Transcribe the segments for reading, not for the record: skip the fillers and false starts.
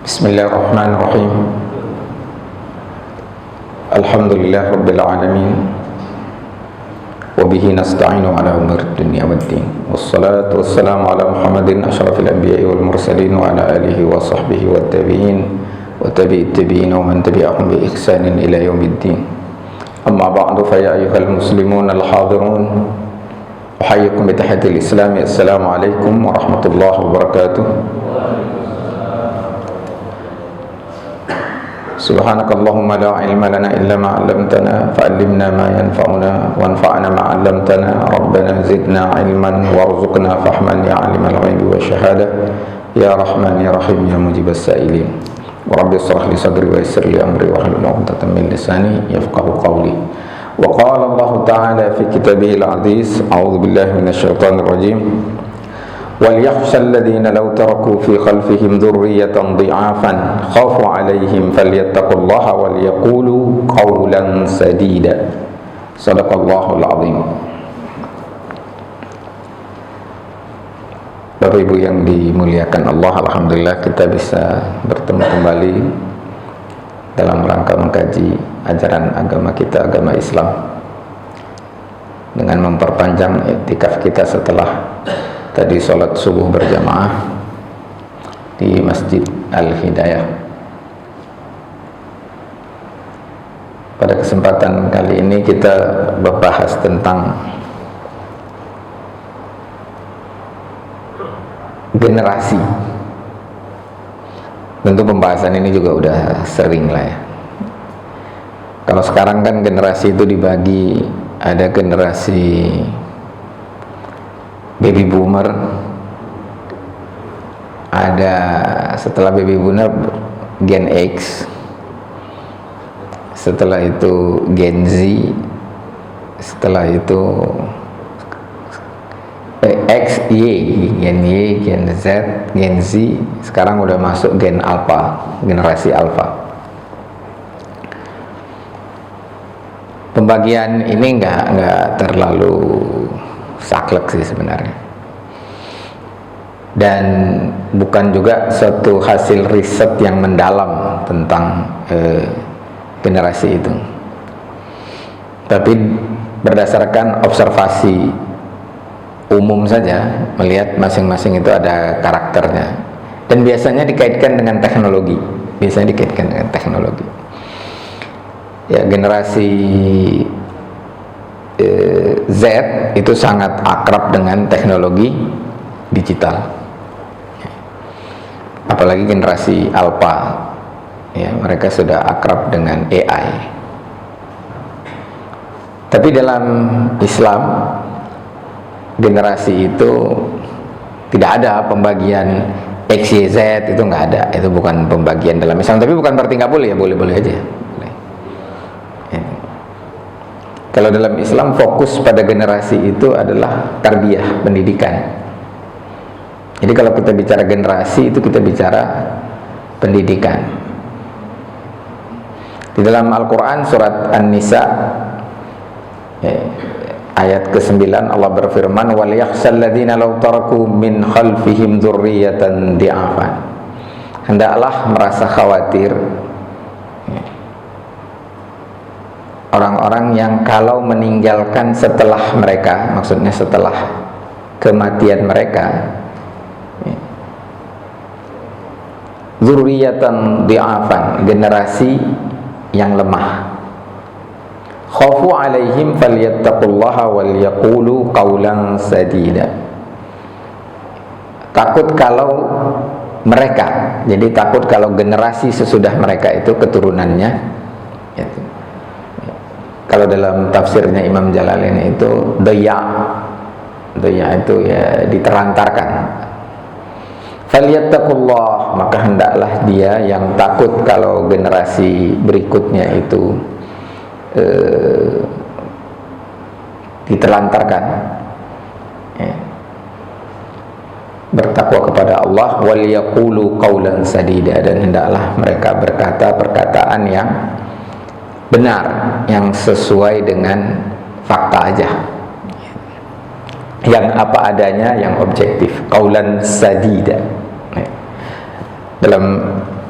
Bismillahirrahmanirrahim. Alhamdulillah rabbil alamin. Wa bihi nasta'inu ala umuri dunya waddin. Wassalatu wassalamu ala Muhammadin asyrafil anbiya'i wal mursalin wa ala alihi wa sahbihi wat tabi'in wa tabi'it tabi'in wa man tabi'ahum bi ihsanin ila yaumiddin. Amma ba'du fa ya ayyuhal muslimun al hadirun. Uhayyikum bi tahiyatil islam. Assalamu alaikum warahmatullahi wabarakatuh. Subhanakallahumma la ilma lana illa ma 'allamtana fa'allimna ma yanfa'una wanfa'na ma 'allamtana rabbana zidna ilman warzuqna fahman ya 'alimal ghaibi wasyahada ya rahman ya rahim ya mujibas sa'ilin wa rabbi shrah li sadri wa yassir li amri wa hlul 'uqdatam min lisani yafqahu qawli. Wa qala Allah ta'ala fi kitabihil 'aziz a'udzu billahi minasy syaithanir rajim. وَلْيَخْشَى الَّذِينَ لَوْ تَرَكُوا فِي خَلْفِهِمْ ذُرِّيَّةً ضِعَافًا خَافُوا عَلَيْهِمْ فَلْيَتَّقُوا اللَّهَ وَلْيَقُولُوا قَوْلًا سَدِيدًا. Shadaqallahul azim. Bapak Ibu yang dimuliakan Allah, alhamdulillah kita bisa bertemu kembali dalam rangka mengkaji ajaran agama kita, agama Islam, dengan memperpanjang iktikaf kita setelah tadi sholat subuh berjamaah di Masjid Al-Hidayah. Pada kesempatan kali ini kita membahas tentang generasi. Tentu pembahasan ini juga udah sering lah ya. Kalau sekarang kan generasi itu dibagi, ada generasi baby boomer, ada setelah baby boomer Gen X, setelah itu Gen Z, setelah itu X, Y, Gen Y, Gen Z, Gen Z, sekarang udah masuk Gen Alpha, generasi Alpha. Pembagian ini nggak terlalu saklek sih sebenarnya, dan bukan juga suatu hasil riset yang mendalam tentang generasi itu, tapi berdasarkan observasi umum saja, melihat masing-masing itu ada karakternya, dan biasanya dikaitkan dengan teknologi. Ya, generasi Z itu sangat akrab dengan teknologi digital, apalagi generasi Alpha, ya, mereka sudah akrab dengan AI. Tapi dalam Islam generasi itu tidak ada pembagian X, Y, Z, itu nggak ada. Itu bukan pembagian dalam Islam, tapi bukan berarti nggak boleh, ya boleh-boleh aja. Kalau dalam Islam fokus pada generasi itu adalah tarbiyah, pendidikan. Jadi kalau kita bicara generasi itu kita bicara pendidikan. Di dalam Al-Quran surat An-Nisa ayat ke-9 Allah berfirman, وَلْيَخْشَى الَّذِينَ لَوْ تَرَكُوا مِنْ خَلْفِهِمْ ذُرِّيَّةً ضِعَافًا. Hendaklah merasa khawatir orang-orang yang kalau meninggalkan setelah mereka, maksudnya setelah kematian mereka, dzurriyyatan dhi'afan, generasi yang lemah. Khafu 'alaihim falyattaqullaha wal yaqulu qawlan sadida. Takut kalau mereka, jadi takut kalau generasi sesudah mereka itu keturunannya itu. Kalau dalam tafsirnya Imam Jalalain itu daya itu ya ditelantarkan. Falyattaqullah, maka hendaklah dia yang takut kalau generasi berikutnya itu ditelantarkan, ya. Bertakwa kepada Allah, wal yaqulu qawlan sadida, dan hendaklah mereka berkata perkataan yang benar, yang sesuai dengan fakta aja, yang apa adanya, yang objektif. Qaulan sadida. Dalam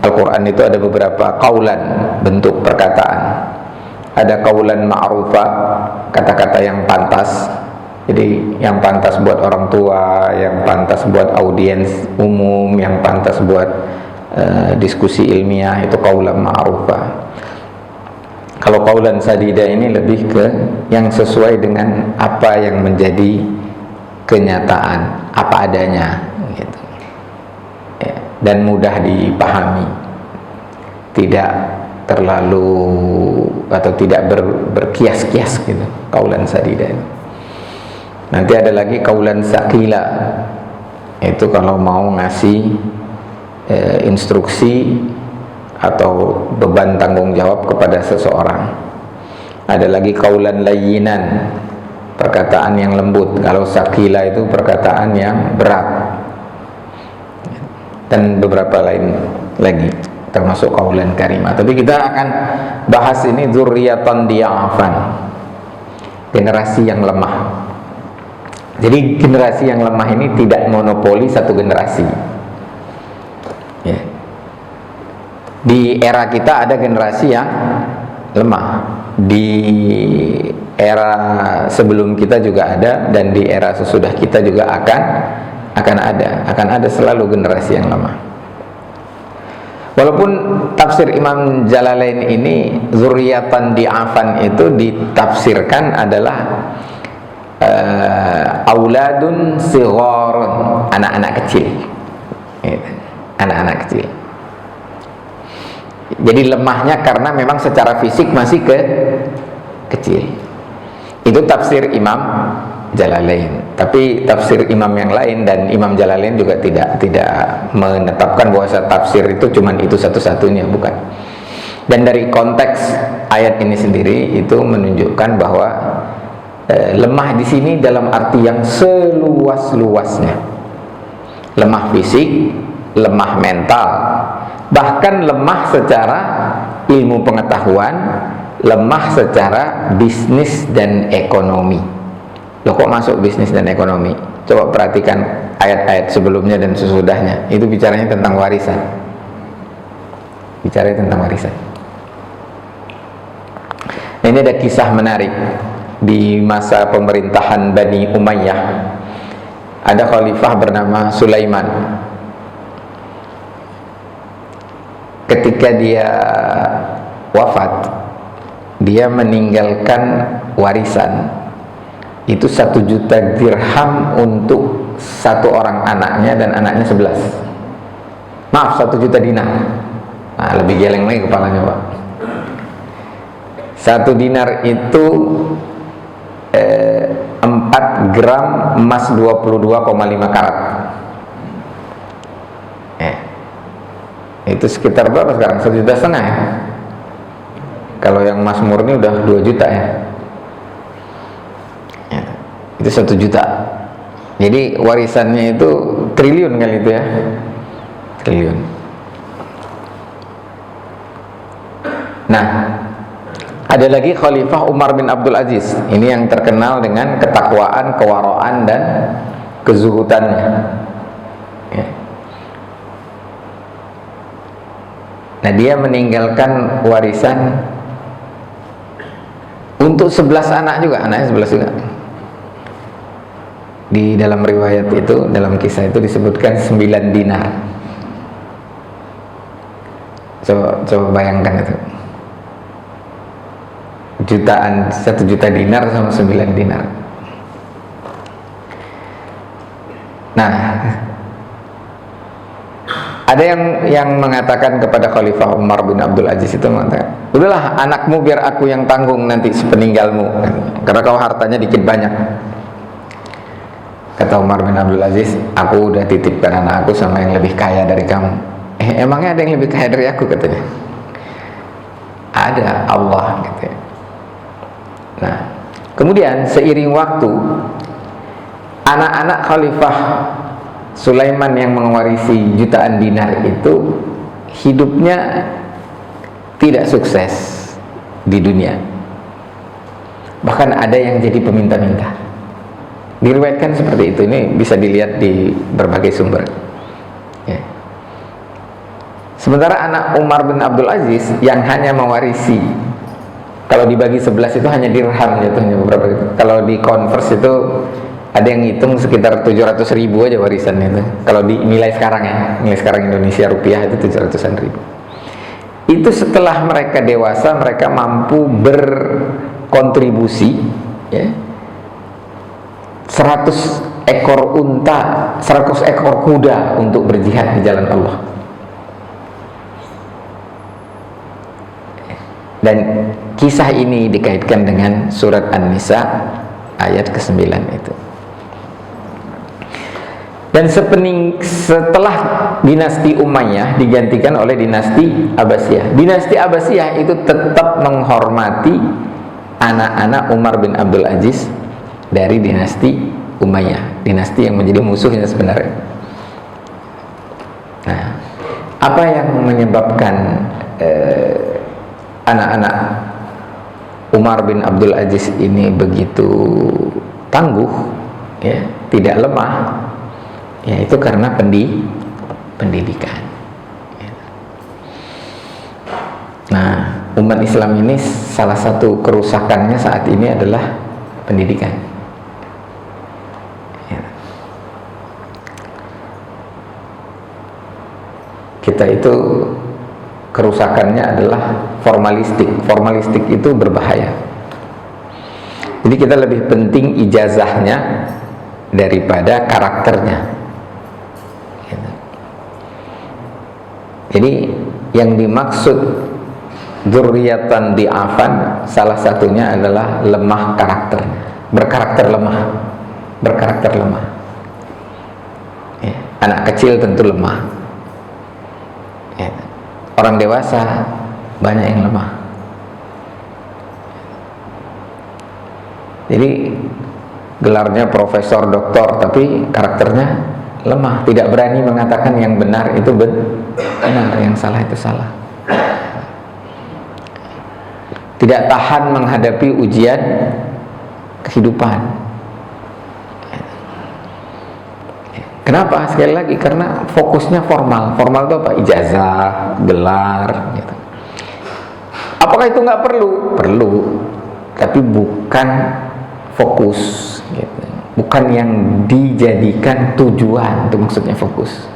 Al-Quran itu ada beberapa qaulan, bentuk perkataan. Ada qaulan ma'rufa, kata-kata yang pantas. Jadi yang pantas buat orang tua, yang pantas buat audiens umum, yang pantas buat diskusi ilmiah, itu qaulan ma'rufa. Kalau qaulan sadida ini lebih ke yang sesuai dengan apa yang menjadi kenyataan, apa adanya gitu. Ya, dan mudah dipahami, tidak terlalu atau tidak berkias-kias gitu, qaulan sadida itu. Nanti ada lagi qaulan saqila, itu kalau mau ngasih instruksi atau beban tanggung jawab kepada seseorang. Ada lagi qaulan layyinan, perkataan yang lembut. Kalau saqila itu perkataan yang berat, dan beberapa lain lagi termasuk qaulan karimah. Tapi kita akan bahas ini dzurriyatan di'afan, generasi yang lemah. Jadi generasi yang lemah ini tidak monopoli satu generasi ya. Di era kita ada generasi yang lemah, di era sebelum kita juga ada, dan di era sesudah kita juga akan ada selalu generasi yang lemah. Walaupun tafsir Imam Jalalain ini dzurriyatan di'afan itu ditafsirkan adalah auladun sigharun, anak-anak kecil, anak-anak kecil. Jadi lemahnya karena memang secara fisik masih kecil. Itu tafsir Imam Jalalain. Tapi tafsir imam yang lain dan Imam Jalalain juga tidak menetapkan bahwa tafsir itu cuman itu satu-satunya, bukan. Dan dari konteks ayat ini sendiri itu menunjukkan bahwa lemah di sini dalam arti yang seluas-luasnya. Lemah fisik, lemah mental, bahkan lemah secara ilmu pengetahuan, lemah secara bisnis dan ekonomi. Loh, kok masuk bisnis dan ekonomi? Coba perhatikan ayat-ayat sebelumnya dan sesudahnya. Itu bicaranya tentang warisan. Bicaranya tentang warisan. Nah, ini ada kisah menarik. Di masa pemerintahan Bani Umayyah, ada khalifah bernama Sulaiman. Ketika dia wafat, dia meninggalkan warisan itu 1 juta dirham untuk satu orang anaknya, dan anaknya 11. Maaf, 1 juta dinar. Nah, lebih geleng lagi kepalanya, Pak. 1 dinar itu 4 gram emas 22,5 karat. Itu sekitar berapa sekarang? 1,5 juta ya? Kalau yang emas murni udah 2 juta ya. Itu 1 juta. Jadi warisannya itu triliun kali itu ya. Triliun. Nah, ada lagi Khalifah Umar bin Abdul Aziz. Ini yang terkenal dengan ketakwaan, kewaraan, dan kezuhudannya ya. Nah, dia meninggalkan warisan untuk 11 anak juga. Anaknya 11 juga. Di dalam riwayat itu, dalam kisah itu disebutkan 9 dinar. Coba bayangkan itu. Jutaan, 1 juta dinar sama 9 dinar. Nah, ada yang mengatakan kepada Khalifah Umar bin Abdul Aziz itu, mengatakan, udahlah anakmu biar aku yang tanggung nanti sepeninggalmu, karena kau hartanya dikit banyak. Kata Umar bin Abdul Aziz, aku udah titipkan anak aku sama yang lebih kaya dari kamu. Emangnya ada yang lebih kaya dari aku, katanya. Ada, Allah, katanya. Nah, kemudian seiring waktu, anak-anak Khalifah Sulaiman yang mewarisi jutaan dinar itu hidupnya tidak sukses di dunia. Bahkan ada yang jadi peminta-minta. Diriwayatkan seperti itu. Ini bisa dilihat di berbagai sumber ya. Sementara anak Umar bin Abdul Aziz yang hanya mewarisi, kalau dibagi 11 itu hanya dirham jatuhnya beberapa itu. Kalau di converse itu ada yang ngitung sekitar 700.000 aja warisannya itu. Kalau di nilai sekarang ya, nilai sekarang Indonesia rupiah itu 700-an ribu. Itu setelah mereka dewasa, mereka mampu berkontribusi ya, 100 ekor unta, 100 ekor kuda untuk berjihad di jalan Allah. Dan kisah ini dikaitkan dengan surat An-Nisa ayat ke-9 itu. Dan setelah dinasti Umayyah digantikan oleh dinasti Abbasiyah. Dinasti Abbasiyah itu tetap menghormati anak-anak Umar bin Abdul Aziz dari dinasti Umayyah, dinasti yang menjadi musuhnya sebenarnya. Nah, apa yang menyebabkan anak-anak Umar bin Abdul Aziz ini begitu tangguh, ya, tidak lemah? Ya, itu karena pendidikan. Nah, umat Islam ini salah satu kerusakannya saat ini adalah pendidikan. Ya. Kita itu kerusakannya adalah formalistik. Formalistik itu berbahaya. Jadi kita lebih penting ijazahnya daripada karakternya. Jadi yang dimaksud dzurriyatan di'afan salah satunya adalah lemah karakternya, berkarakter lemah. Ya. Anak kecil tentu lemah. Ya. Orang dewasa banyak yang lemah. Jadi gelarnya profesor, doktor, tapi karakternya lemah, tidak berani mengatakan yang benar itu benar, yang salah itu salah. Tidak tahan menghadapi ujian kehidupan. Kenapa? Sekali lagi, karena fokusnya formal. Formal itu apa? Ijazah, gelar gitu. Apakah itu nggak perlu? Perlu, tapi bukan fokus gitu. Bukan yang dijadikan tujuan, itu maksudnya fokus.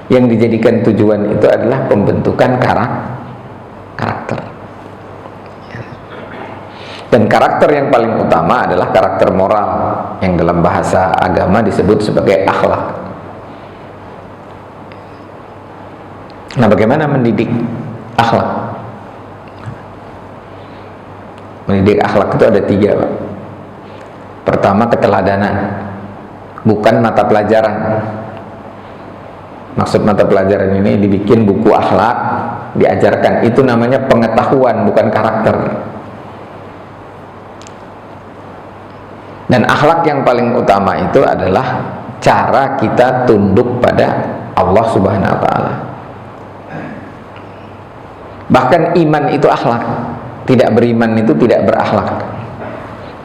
Yang dijadikan tujuan itu adalah pembentukan karakter. Dan karakter yang paling utama adalah karakter moral, yang dalam bahasa agama disebut sebagai akhlak. Nah, bagaimana mendidik akhlak? Mendidik akhlak itu ada 3, Pak. Pertama, keteladanan, bukan mata pelajaran. Maksud mata pelajaran ini dibikin buku akhlak, diajarkan. Itu namanya pengetahuan, bukan karakter. Dan akhlak yang paling utama itu adalah cara kita tunduk pada Allah Subhanahu wa Ta'ala. Bahkan iman itu akhlak. Tidak beriman itu tidak berakhlak.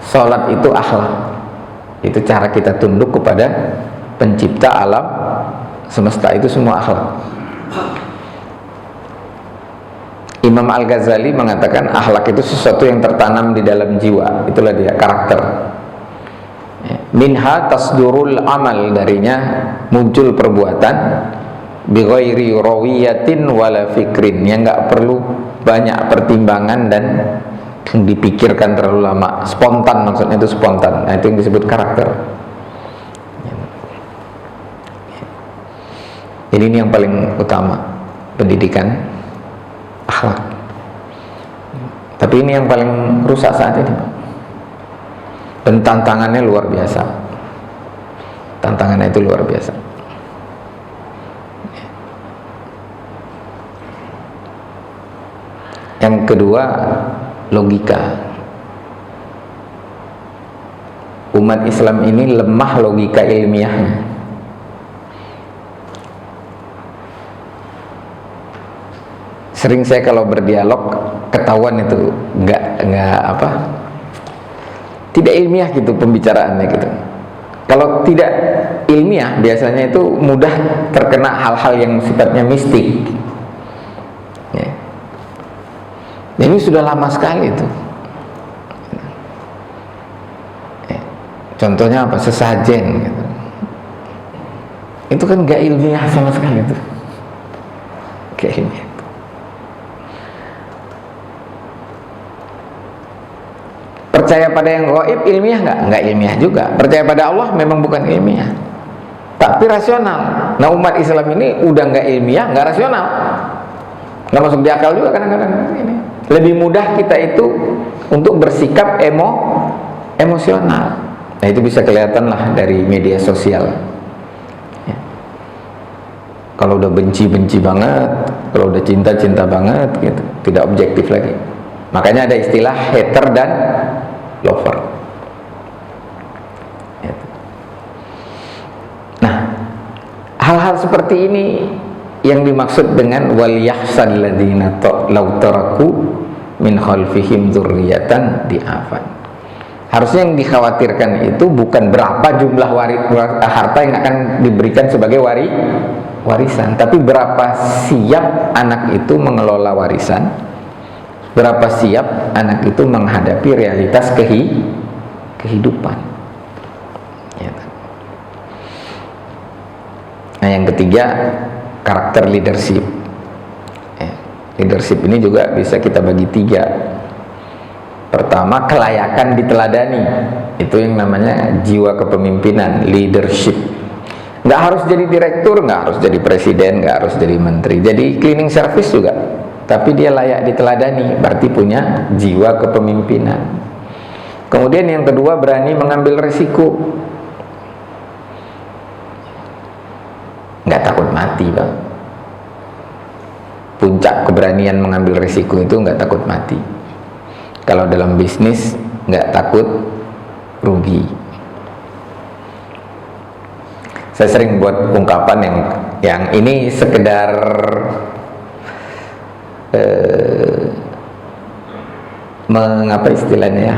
Salat itu akhlak. Itu cara kita tunduk kepada pencipta alam semesta, itu semua akhlak. Imam Al-Ghazali mengatakan akhlak itu sesuatu yang tertanam di dalam jiwa. Itulah dia, karakter. Minha tasdurul amal, darinya muncul perbuatan, bighairi rawiyatin wala fikrin, yang nggak perlu banyak pertimbangan dan dipikirkan terlalu lama, spontan, maksudnya itu spontan. Nah, itu yang disebut karakter. Jadi ini yang paling utama, pendidikan akhlak. Tapi ini yang paling rusak saat ini, dan tantangannya luar biasa. Tantangannya itu luar biasa. Yang kedua, logika. Umat Islam ini lemah logika ilmiahnya. Sering saya kalau berdialog ketahuan itu tidak ilmiah gitu pembicaraannya gitu. Kalau tidak ilmiah biasanya itu mudah terkena hal-hal yang sifatnya mistik. Ini sudah lama sekali itu. Contohnya apa? Sesajen gitu. Itu kan gak ilmiah sama sekali itu. Gak ilmiah. Percaya pada yang gaib ilmiah nggak? Nggak ilmiah juga. Percaya pada Allah memang bukan ilmiah, tapi rasional. Nah, umat Islam ini udah nggak ilmiah, nggak rasional, nggak masuk di akal juga kadang-kadang. Ini lebih mudah kita itu untuk bersikap emosional. Nah, itu bisa kelihatan lah dari media sosial. Ya. Kalau udah benci banget, kalau udah cinta banget, gitu, tidak objektif lagi. Makanya ada istilah hater dan lover. Nah, hal-hal seperti ini yang dimaksud dengan wal yahsal ladzina law taraku min khalfihim dzurriyyatan di'afan. Harusnya yang dikhawatirkan itu bukan berapa jumlah harta yang akan diberikan sebagai warisan, tapi berapa siap anak itu mengelola warisan, berapa siap anak itu menghadapi realitas kehidupan. Ya. Nah, yang ketiga, karakter leadership. Leadership ini juga bisa kita bagi tiga. Pertama, kelayakan diteladani. Itu yang namanya jiwa kepemimpinan, leadership. Nggak harus jadi direktur, nggak harus jadi presiden, nggak harus jadi menteri. Jadi cleaning service juga, tapi dia layak diteladani, berarti punya jiwa kepemimpinan. Kemudian yang kedua, berani mengambil risiko. Nggak takut mati, Bang. Puncak keberanian mengambil risiko itu nggak takut mati. Kalau dalam bisnis nggak takut rugi. Saya sering buat ungkapan yang ini sekedar mengapa istilahnya ya,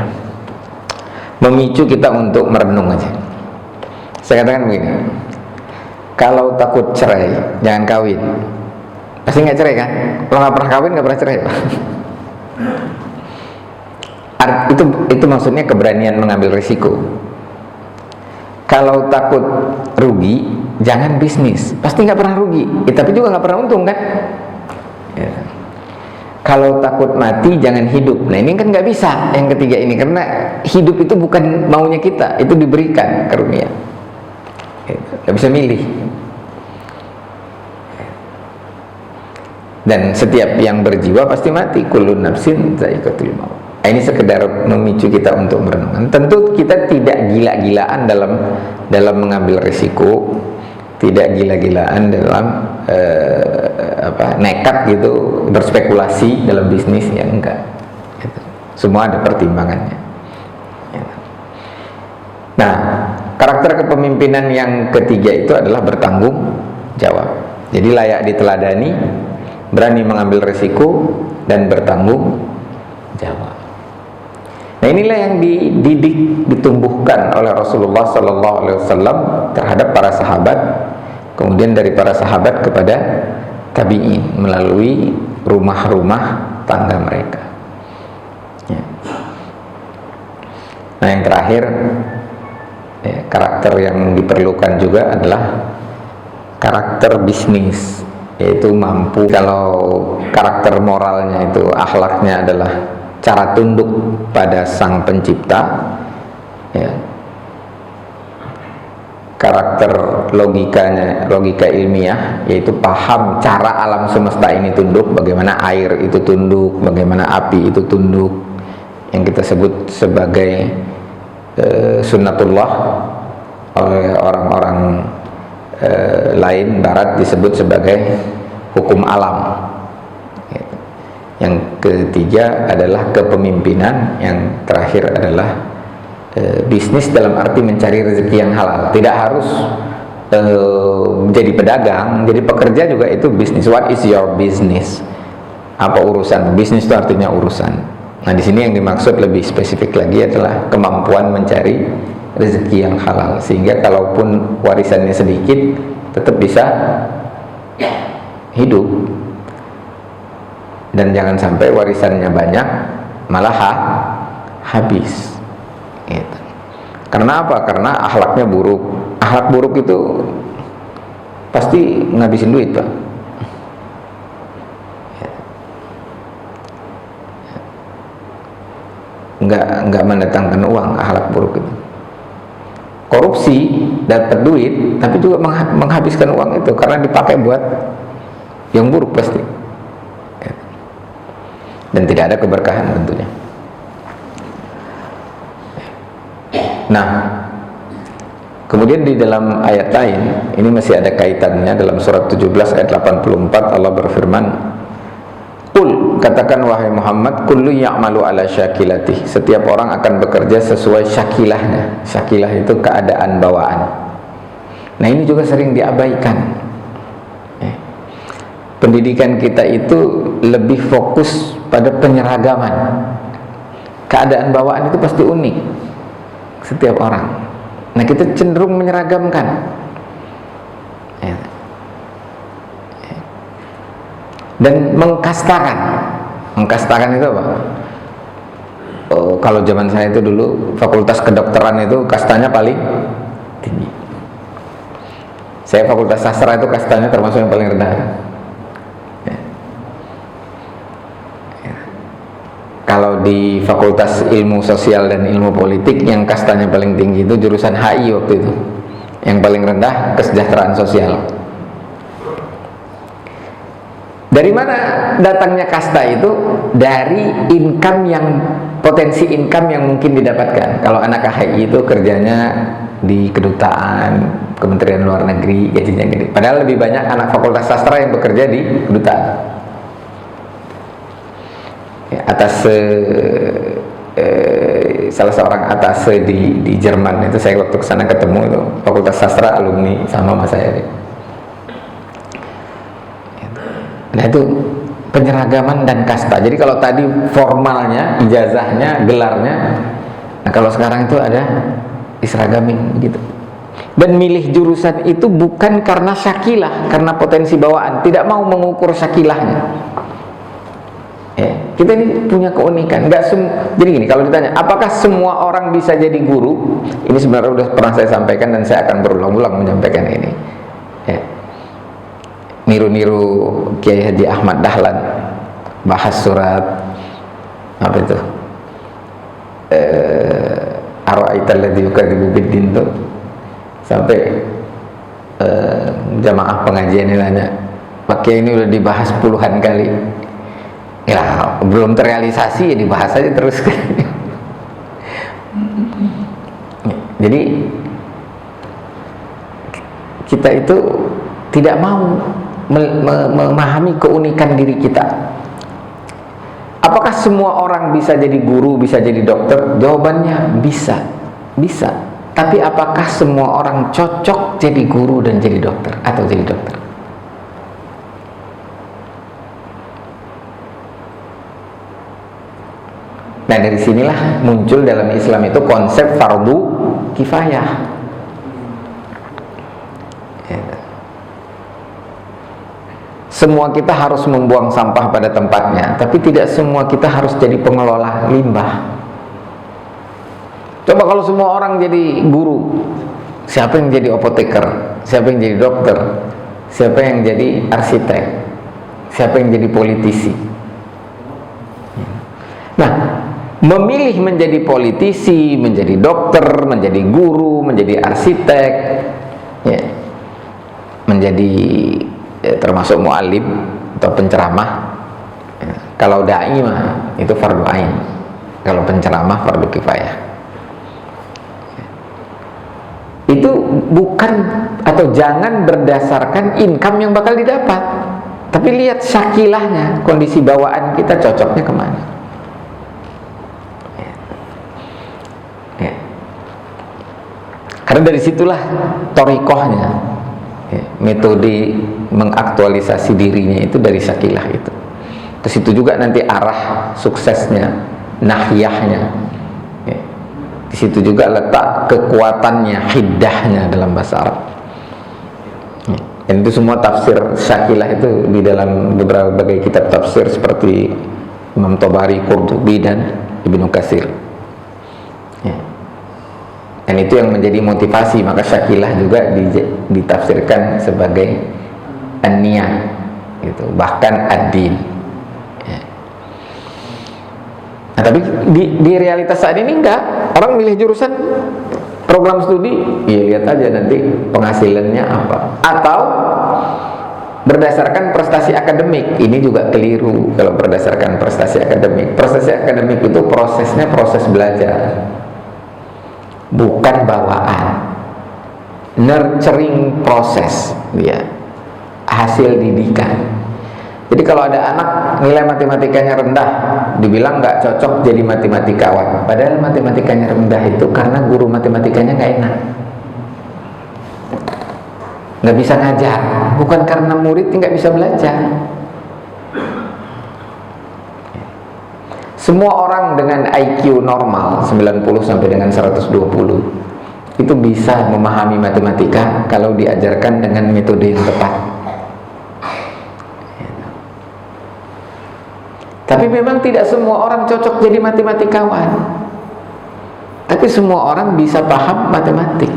memicu kita untuk merenung aja. Saya katakan begini, kalau takut cerai jangan kawin. Pasti nggak cerai kan? Kalau nggak pernah kawin nggak pernah cerai, Pak. Itu maksudnya keberanian mengambil risiko. Kalau takut rugi jangan bisnis, pasti nggak pernah rugi, tapi juga nggak pernah untung kan? Ya. Kalau takut mati jangan hidup. Nah, ini kan nggak bisa yang ketiga ini, karena hidup itu bukan maunya kita, itu diberikan karunia. Nggak bisa milih. Dan setiap yang berjiwa pasti mati. Kullun nafsin dha'iqatul maut. Nah, ini sekedar memicu kita untuk merenungkan. Tentu kita tidak gila-gilaan dalam mengambil risiko, tidak gila-gilaan dalam nekat gitu berspekulasi dalam bisnis, ya enggak. Gitu. Semua ada pertimbangannya. Nah, karakter kepemimpinan yang ketiga itu adalah bertanggung jawab. Jadi layak diteladani, berani mengambil risiko, dan bertanggung jawab. Nah, inilah yang dididik, ditumbuhkan oleh Rasulullah SAW terhadap para sahabat, kemudian dari para sahabat kepada tabi'in melalui rumah-rumah tangga mereka. Ya. Nah, yang terakhir, karakter yang diperlukan juga adalah karakter bisnis, yaitu mampu. Kalau karakter moralnya itu, akhlaknya adalah cara tunduk pada sang pencipta, ya. Karakter logikanya, logika ilmiah, yaitu paham cara alam semesta ini tunduk, bagaimana air itu tunduk, bagaimana api itu tunduk, yang kita sebut sebagai sunnatullah, oleh orang-orang lain barat disebut sebagai hukum alam. Yang ketiga adalah kepemimpinan, yang terakhir adalah bisnis dalam arti mencari rezeki yang halal. Tidak harus jadi pedagang, jadi pekerja juga itu bisnis. What is your business? Apa urusan? Bisnis itu artinya urusan. Nah, di sini yang dimaksud lebih spesifik lagi adalah kemampuan mencari rezeki yang halal, sehingga kalaupun warisannya sedikit tetap bisa hidup. Dan jangan sampai warisannya banyak malah habis gitu. Karena apa? Karena akhlaknya buruk. Akhlak buruk itu pasti ngabisin duit, Pak. Enggak mendatangkan uang. Akhlak buruk itu korupsi, dapat duit tapi juga menghabiskan uang itu karena dipakai buat yang buruk pasti, dan tidak ada keberkahan tentunya. Nah, kemudian di dalam ayat lain ini masih ada kaitannya. Dalam surat 17 ayat 84 Allah berfirman, "Qul," katakan wahai Muhammad, "kullu ya'malu ala syakilatih." Setiap orang akan bekerja sesuai syakilahnya. Syakilah itu keadaan bawaan. Nah, ini juga sering diabaikan. Pendidikan kita itu lebih fokus pada penyeragaman. Keadaan bawaan itu pasti unik setiap orang. Nah, kita cenderung menyeragamkan. Dan mengkastakan. Mengkastakan itu apa? Kalau zaman saya itu dulu fakultas kedokteran itu kastanya paling tinggi. Saya fakultas sastra itu kastanya termasuk yang paling rendah. Kalau di fakultas ilmu sosial dan ilmu politik yang kastanya paling tinggi itu jurusan HI waktu itu. Yang paling rendah kesejahteraan sosial. Dari mana datangnya kasta itu? Dari income yang, potensi income yang mungkin didapatkan. Kalau anak HI itu kerjanya di kedutaan, Kementerian Luar Negeri, gajinya gede. Padahal lebih banyak anak fakultas sastra yang bekerja di kedutaan. Atas salah seorang atase di Jerman itu, saya waktu kesana ketemu itu fakultas sastra, alumni sama saya. Nah, itu penyeragaman dan kasta. Jadi kalau tadi formalnya, ijazahnya, gelarnya, nah kalau sekarang itu ada diseragamin gitu. Dan milih jurusan itu bukan karena syakilah, karena potensi bawaan, tidak mau mengukur syakilahnya. Kita ini punya keunikan. Jadi gini, kalau ditanya apakah semua orang bisa jadi guru, ini sebenarnya sudah pernah saya sampaikan dan saya akan berulang-ulang menyampaikan ini. Niru-niru Kiai Haji Ahmad Dahlan bahas surat apa itu, Ara'aital ladzi yukadzibu biddin tuh, sampai jamaah pengajian ini nanya, Pak Kiai ini udah dibahas puluhan kali. Ya, belum terrealisasi ya dibahas aja terus. Jadi kita itu tidak mau memahami keunikan diri kita. Apakah semua orang bisa jadi guru, bisa jadi dokter? Jawabannya bisa, bisa. Tapi apakah semua orang cocok jadi guru dan jadi dokter atau jadi dokter? Nah, dari sinilah muncul dalam Islam itu konsep fardu kifayah. Semua kita harus membuang sampah pada tempatnya, tapi tidak semua kita harus jadi pengelola limbah. Coba kalau semua orang jadi guru, siapa yang jadi apoteker? Siapa yang jadi dokter? Siapa yang jadi arsitek? Siapa yang jadi politisi? Nah, memilih menjadi politisi, menjadi dokter, menjadi guru, menjadi arsitek, ya, menjadi termasuk mu'alim atau penceramah. Ya, kalau da'i mah itu fardu ain, kalau penceramah fardu kifayah. Ya. Itu bukan atau jangan berdasarkan income yang bakal didapat, tapi lihat syakilahnya, kondisi bawaan kita cocoknya kemana. Karena dari situlah thariqahnya, metode mengaktualisasi dirinya itu dari syakilah itu. Ke situ juga nanti arah suksesnya, nahiyahnya. Di situ juga letak kekuatannya, hiddahnya dalam bahasa Arab. Dan itu semua tafsir syakilah itu di dalam beberapa kitab tafsir seperti Imam Tabari, Qurtubi, dan Ibnu Katsir. Ya. Dan itu yang menjadi motivasi, maka syakilah juga ditafsirkan sebagai an-niyah, gitu, bahkan ad-din. Ya. Nah, tapi di realitas saat ini enggak. Orang milih jurusan program studi, ya lihat aja nanti penghasilannya apa. Atau berdasarkan prestasi akademik. Ini juga keliru kalau berdasarkan prestasi akademik. Prestasi akademik itu prosesnya proses belajar, bukan bawaan. Nurturing proses, ya, hasil didikan. Jadi kalau ada anak nilai matematikanya rendah, dibilang nggak cocok jadi matematikawan. Padahal matematikanya rendah itu karena guru matematikanya nggak enak, nggak bisa ngajar, bukan karena murid nggak bisa belajar. Semua orang dengan IQ normal 90 sampai dengan 120 itu bisa memahami matematika kalau diajarkan dengan metode yang tepat. Tapi memang tidak semua orang cocok jadi matematikawan. Tapi semua orang bisa paham matematik.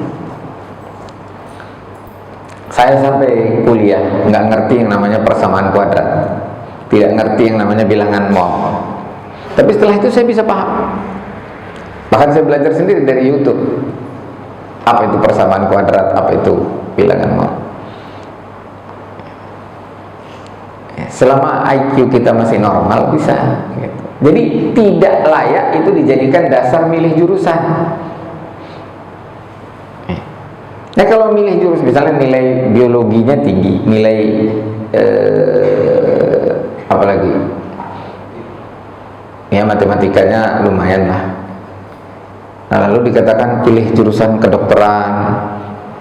Saya sampai kuliah nggak ngerti yang namanya persamaan kuadrat, tidak ngerti yang namanya bilangan mol. Tapi setelah itu saya bisa paham. Bahkan saya belajar sendiri dari YouTube. Apa itu persamaan kuadrat, apa itu bilangan mol. Selama IQ kita masih normal bisa, gitu. Jadi tidak layak itu dijadikan dasar milih jurusan. Nah kalau milih jurusan, misalnya nilai biologinya tinggi, nilai apa lagi? Ya matematikanya lumayan lah. Nah, lalu dikatakan pilih jurusan kedokteran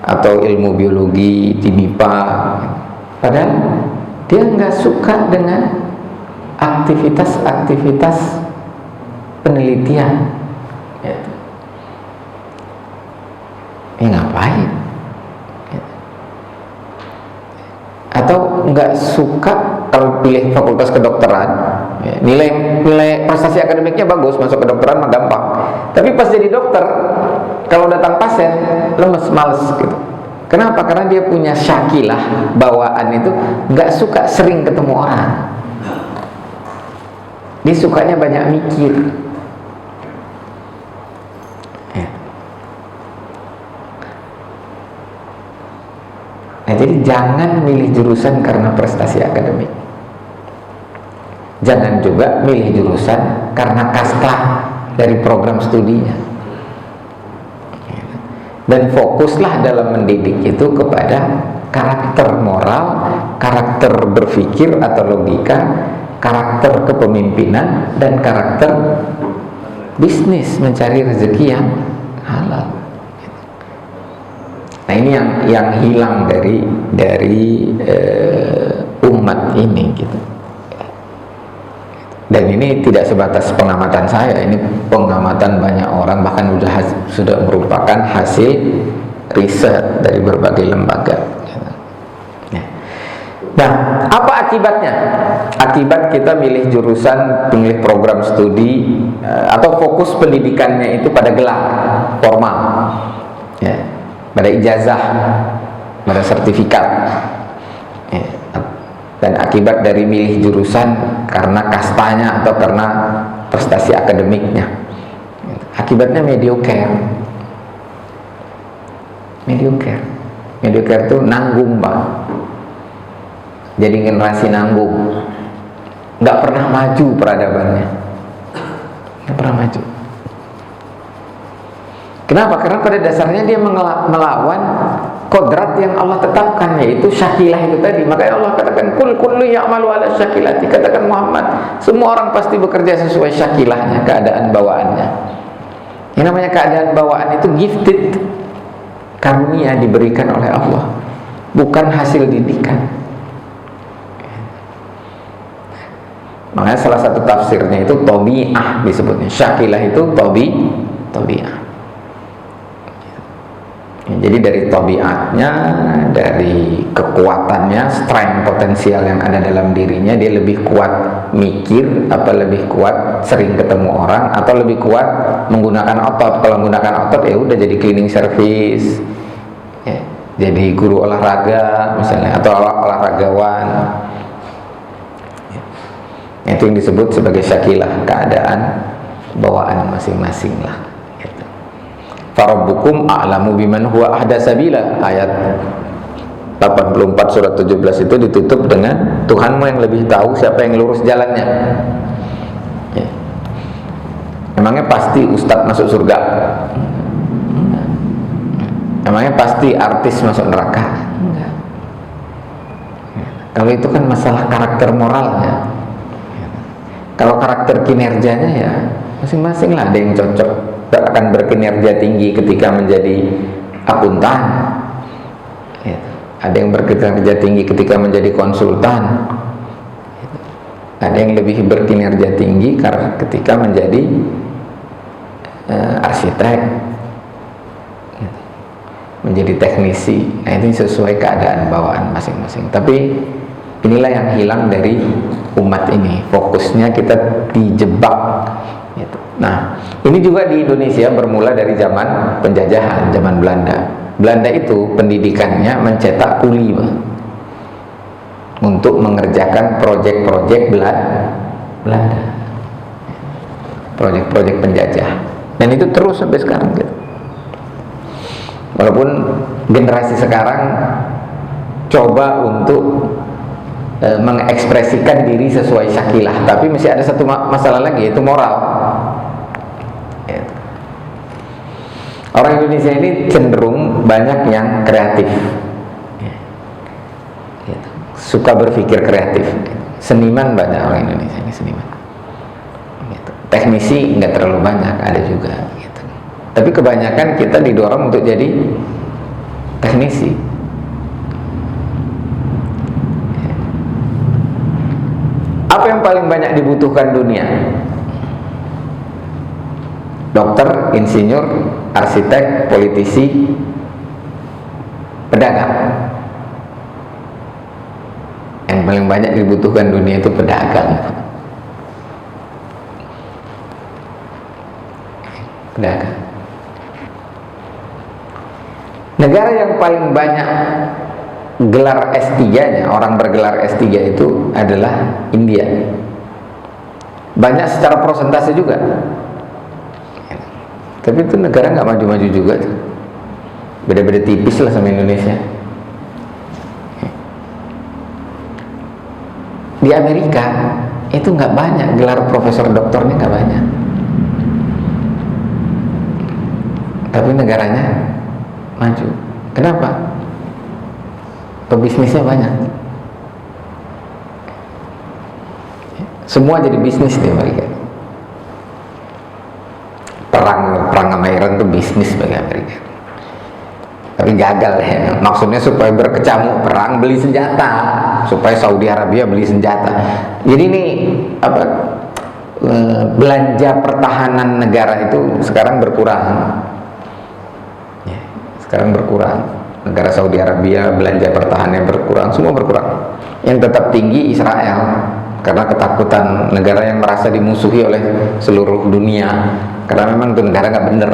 atau ilmu biologi di MIPA. Padahal dia nggak suka dengan aktivitas-aktivitas penelitian. Ngapain? Atau nggak suka kalau pilih fakultas kedokteran, nilai prestasi akademiknya bagus, masuk kedokteran mah gampang. Tapi pas jadi dokter, kalau datang pasien lemes, males gitu. Kenapa? Karena dia punya syakilah, bawaan itu nggak suka sering ketemu orang. Dia sukanya banyak mikir. Nah, jadi jangan milih jurusan karena prestasi akademik. Jangan juga milih jurusan karena kasta dari program studinya. Dan fokuslah dalam mendidik itu kepada karakter moral, karakter berpikir atau logika, karakter kepemimpinan, dan karakter bisnis mencari rezeki yang halal. Nah ini yang hilang dari umat ini gitu. Dan ini tidak sebatas pengamatan saya, ini pengamatan banyak orang, bahkan sudah merupakan hasil riset dari berbagai lembaga. Nah, apa akibatnya? Akibat kita milih jurusan, pilih program studi atau fokus pendidikannya itu pada gelar formal, ya, pada ijazah, pada sertifikat. Dan akibat dari milih jurusan karena kastanya atau karena prestasi akademiknya, akibatnya mediocre itu nanggung, Pak. Jadi generasi nanggung, nggak pernah maju peradabannya, nggak pernah maju. Kenapa? Karena pada dasarnya dia melawan kodrat yang Allah tetapkan, yaitu syakilah itu tadi. Makanya Allah katakan kullu ya'malu ala syakilati. Katakan Muhammad, semua orang pasti bekerja sesuai syakilahnya, keadaan bawaannya. Yang namanya keadaan bawaan itu gifted, karunia diberikan oleh Allah, bukan hasil didikan. Makanya salah satu tafsirnya itu tabi'ah disebutnya. Syakilah itu tabi'ah. Jadi dari tabiatnya, dari kekuatannya, strength potensial yang ada dalam dirinya, dia lebih kuat mikir, apa lebih kuat sering ketemu orang, atau lebih kuat menggunakan otot. Kalau menggunakan otot ya udah jadi cleaning service, ya, jadi guru olahraga misalnya, atau olahragawan. Ya, itu yang disebut sebagai syakilah, keadaan bawaan masing-masing lah. Farabbukum a'lamu biman huwa ahda sabila, ayat 84 surat 17 itu ditutup dengan Tuhanmu yang lebih tahu siapa yang lurus jalannya. Ya. Emangnya pasti ustadz masuk surga? Emangnya pasti artis masuk neraka? Enggak. Kalau itu kan masalah karakter moralnya. Kalau karakter kinerjanya ya masing-masing lah, ada yang cocok akan berkinerja tinggi ketika menjadi akuntan, ada yang berkinerja tinggi ketika menjadi konsultan, ada yang lebih berkinerja tinggi karena ketika menjadi arsitek, menjadi teknisi. Nah, itu sesuai keadaan bawaan masing-masing. Tapi inilah yang hilang dari umat ini, fokusnya kita dijebak gitu. Nah, ini juga di Indonesia bermula dari zaman penjajahan, zaman Belanda. Belanda itu pendidikannya mencetak kuli, Bang, untuk mengerjakan proyek-proyek Belanda, proyek-proyek penjajah, dan itu terus sampai sekarang gitu. Walaupun generasi sekarang coba untuk mengekspresikan diri sesuai syakilah, tapi masih ada satu masalah lagi, yaitu moral. Orang Indonesia ini cenderung banyak yang kreatif, suka berpikir kreatif. Seniman banyak orang Indonesia ini, seniman. Teknisi nggak terlalu banyak, ada juga. Tapi kebanyakan kita didorong untuk jadi teknisi. Apa yang paling banyak dibutuhkan dunia? Dokter, insinyur, arsitek, politisi, pedagang. Yang paling banyak dibutuhkan dunia itu pedagang. Pedagang. Negara yang paling banyak gelar S3-nya, orang bergelar S3 itu adalah India. Banyak secara persentase juga. Tapi itu negara nggak maju-maju juga tuh. Beda-beda tipis lah sama Indonesia. Di Amerika itu nggak banyak gelar profesor doktornya, nggak banyak. Tapi negaranya maju. Kenapa? Pebisnisnya banyak. Semua jadi bisnis di Amerika. Perang sama Iran itu bisnis bagi Amerika. Tapi gagal ya. Maksudnya supaya berkecamuk perang, beli senjata, supaya Saudi Arabia beli senjata. Jadi ini apa, belanja pertahanan negara itu sekarang berkurang. Ya, sekarang berkurang. Negara Saudi Arabia belanja pertahanannya berkurang, semua berkurang. Yang tetap tinggi Israel, karena ketakutan negara yang merasa dimusuhi oleh seluruh dunia, karena memang itu negara nggak bener.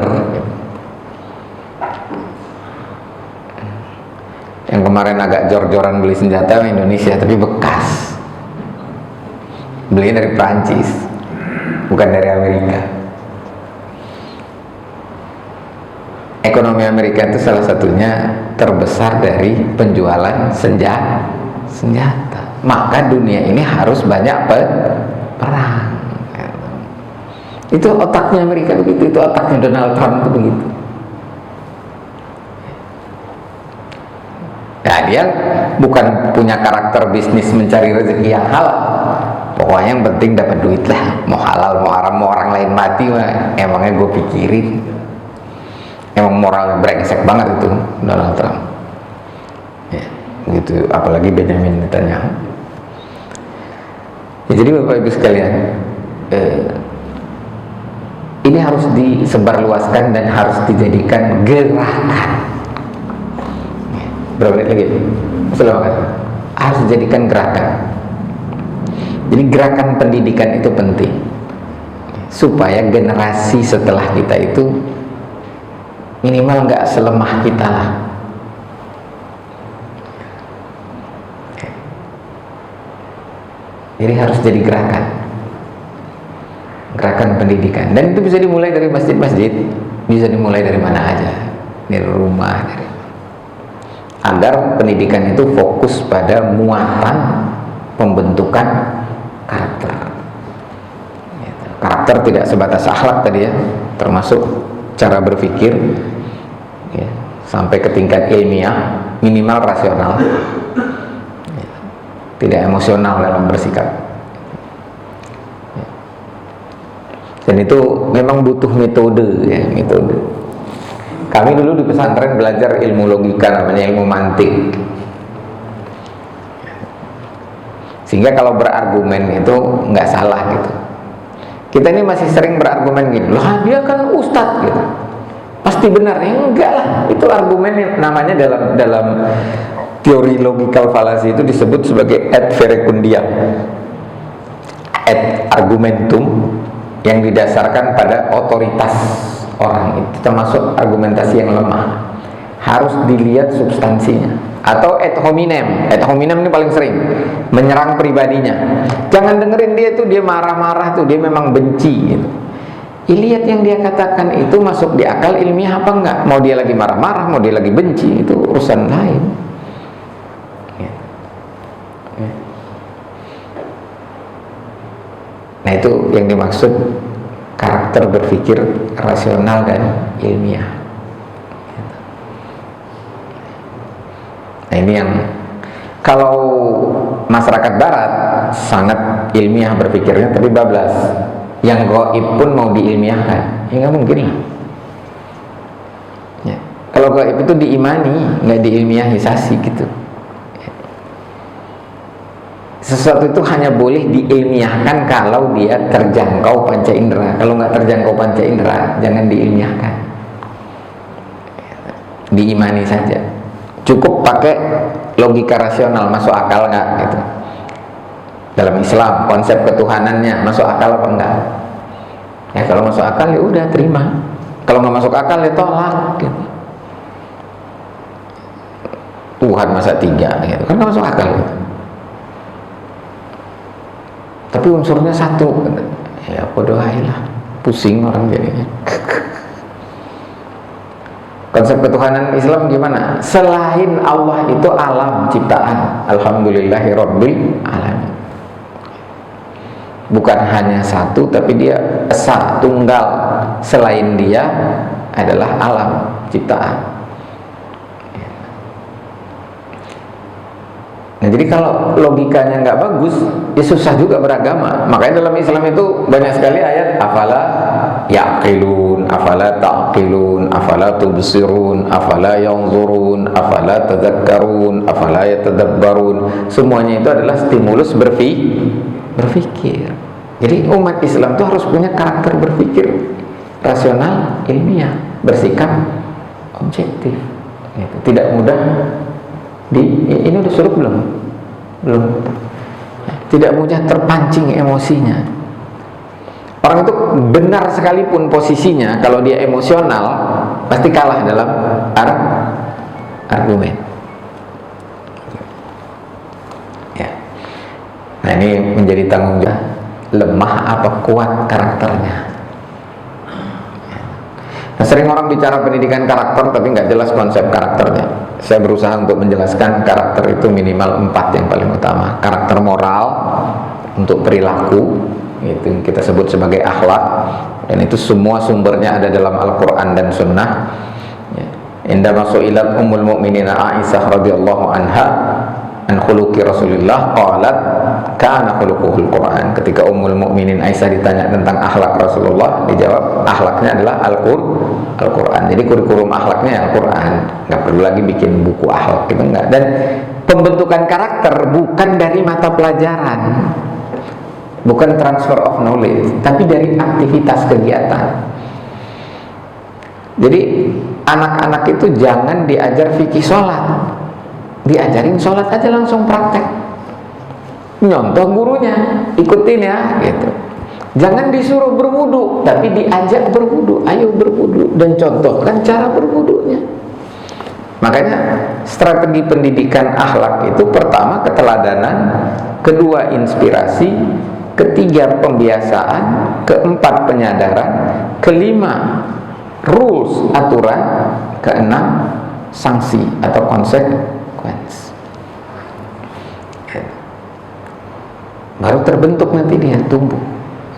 Yang kemarin agak jor-joran beli senjata Indonesia, tapi bekas, belinya dari Prancis, bukan dari Amerika. Ekonomi Amerika itu salah satunya terbesar dari penjualan senjata. Maka dunia ini harus banyak perang. Itu otaknya Amerika begitu, itu otaknya Donald Trump itu begitu. Nah, dia bukan punya karakter bisnis mencari rezeki yang halal. Pokoknya yang penting dapat duit lah. Mau halal, mau haram, mau orang lain mati, emangnya gue pikirin. Emang moralnya brengsek banget itu Donald Trump. Ya, gitu. Apalagi Benjamin Netanyahu. Ya, jadi Bapak Ibu sekalian, ini harus disebarluaskan dan harus dijadikan gerakan. Berapa menit lagi? Silakan. Harus dijadikan gerakan. Jadi gerakan pendidikan itu penting supaya generasi setelah kita itu minimal nggak selemah kita lah. Jadi harus jadi gerakan pendidikan, dan itu bisa dimulai dari masjid-masjid, bisa dimulai dari mana aja, dari rumah, agar pendidikan itu fokus pada muatan pembentukan karakter. Karakter tidak sebatas akhlak tadi ya, termasuk cara berpikir ya, sampai ke tingkat ilmiah, minimal rasional, tidak emosional dalam bersikap. Dan itu memang butuh metode ya, metode. Kami dulu di pesantren belajar ilmu logika, namanya ilmu mantik. Sehingga kalau berargumen itu nggak salah gitu. Kita ini masih sering berargumen gitu, lah dia kan ustadz gitu, pasti benar. Ya enggak lah, itu argumen yang namanya dalam teori logical fallacy itu disebut sebagai ad verecundiam, ad argumentum, yang didasarkan pada otoritas orang. Itu termasuk argumentasi yang lemah, harus dilihat substansinya. Atau ad hominem. Ad hominem ini paling sering menyerang pribadinya. Jangan dengerin dia tuh, dia marah-marah tuh, dia memang benci gitu. Lihat yang dia katakan itu masuk di akal ilmiah apa enggak. Mau dia lagi marah-marah, mau dia lagi benci, itu urusan lain. Nah itu yang dimaksud karakter berpikir rasional dan ilmiah. Nah ini yang kalau masyarakat barat sangat ilmiah berpikirnya, tapi bablas. Yang gaib pun mau diilmiahkan, ya nggak mungkin lah. Ya. Kalau gaib itu diimani, nggak diilmiahisasi gitu. Sesuatu itu hanya boleh diilmiahkan kalau dia terjangkau panca indera. Kalau nggak terjangkau panca indera, jangan diilmiahkan, diimani saja. Cukup pakai logika rasional, masuk akal nggak gitu. Dalam Islam konsep ketuhanannya masuk akal apa enggak? Ya kalau masuk akal ya udah terima. Kalau nggak masuk akal ya tolak gitu. Tuhan masa tiga gitu kan nggak masuk akal gitu. Tapi unsurnya satu, ya bodohailah, pusing orang jadinya. Konsep ketuhanan Islam gimana? Selain Allah itu alam ciptaan, alhamdulillahirabbil alamin. Bukan hanya satu, tapi dia esa, tunggal. Selain dia adalah alam ciptaan. Nah, jadi kalau logikanya nggak bagus, ya susah juga beragama. Makanya dalam Islam itu banyak sekali ayat afala yaqilun, afala taqilun, afala tubsirun, afala yanzurun, afala tadhakkarun, afala yatadabbarun. Semuanya itu adalah stimulus berpikir. Jadi umat Islam itu harus punya karakter berpikir rasional, ilmiah, bersikap objektif. Tidak mudah ini udah suruh belum? Tidak mudah terpancing emosinya. Orang itu benar sekalipun posisinya, kalau dia emosional pasti kalah dalam argumen. Ya. Nah ini menjadi tanggung jawab, lemah apa kuat karakternya. Nah, sering orang bicara pendidikan karakter tapi nggak jelas konsep karakternya. Saya berusaha untuk menjelaskan karakter itu minimal 4 yang paling utama. Karakter moral untuk perilaku, itu yang kita sebut sebagai akhlak, dan itu semua sumbernya ada dalam Al-Quran dan Sunnah. Indama su'ilat ummul mu'minin Aisyah radhiyallahu anha an khuluqi Rasulillah qalat kana khuluquhul Quran. Ketika Ummul Mukminin Aisyah ditanya tentang akhlak Rasulullah, dijawab akhlaknya adalah Al-Quran. Jadi kurikulum akhlaknya Al-Quran. Nggak perlu lagi bikin buku akhlak gitu, enggak. Dan pembentukan karakter bukan dari mata pelajaran, bukan transfer of knowledge, tapi dari aktivitas kegiatan. Jadi anak-anak itu jangan diajar fikih sholat, diajarin sholat aja langsung praktek, nyontoh gurunya, ikutin ya gitu. Jangan disuruh berwudu, tapi diajak berwudu. Ayo berwudu dan contohkan cara berwudunya. Makanya strategi pendidikan akhlak itu pertama keteladanan, kedua inspirasi, ketiga pembiasaan, keempat penyadaran, kelima rules aturan, keenam sanksi atau konsekuensi. Baru terbentuk nanti dia tumbuh.